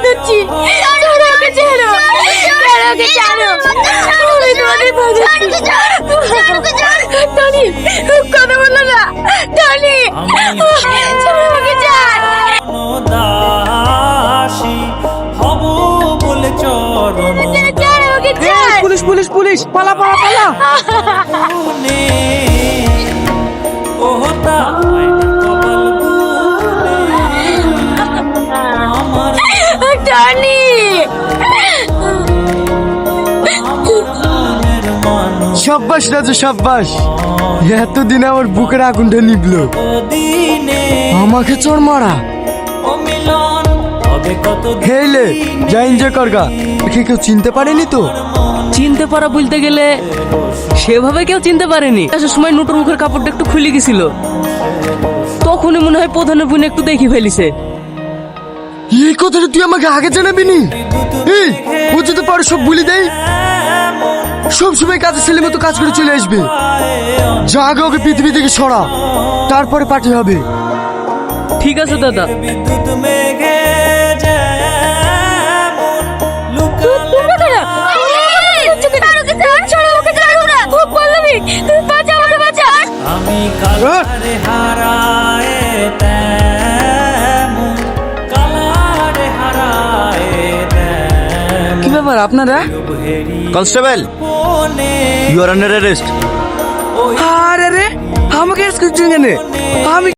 ধরছি। ছাড়ো ওকে, ছাড়ো, ছাড়ো ওকে, ছাড়ো। আমি তোমাদের পা ধরছি। টনি, কথা বলো না। টনি, ছাড়ো ওকে, ছাড়। দাসী হব বলে চরণ ছাড়ো ওকে, ছাড়। পুলিশ পুলিশ পুলিশ, পালা পালা পালা। দানে ও তাই কপাল গুনে আমার টনি, মনের মানুষ সাব্বাস রাজু সাব্বাস, এতদিন আমার বুকের আগুনটা নিবলো। দিনে আমাকে চোর মারা ও মিলন হবে কত হেলে যা এনজয় করগা। একে কেউ চিনতে পারেনি তো? চিনতে পারা বলতে গেলে সেভাবে কেউ চিনতে পারেনি। আসার সময় নোটর মুখের কাপড়টা একটু খুলে গেছিল, তখনই মনে হয় প্রধানের বোন একটু দেখি ফেলিছে। এই কথাটা তুই আমাকে আগে জানাবি নি? এই ও যদি পারো সব বলি দেয়, সব সময় কাজের ছেলে মতো কাজ করে চলে আসবে। যা আগে ওকে পৃথিবী থেকে সরা, তারপরে পার্টি হবে। ঠিক আছে দাদা। বিদ্যুৎ মেঘে যেমন লুকানো তোমরা কারা? ছাড়ো ওকে, ছাড়, ছাড়ো ওকে, ছাড়ো না। ও পল্লবী, তুমি বাঁচা, আমাকে বাঁচা। আমি কালারে হারায় তেমন কালারে হারায় তেমন কি ব্যাপার আপনারা? কনস্টেবল, বনে ইউ আর আন্ডার অ্যারেস্ট। আরে রে, আমাকে আজকে কেন? আমি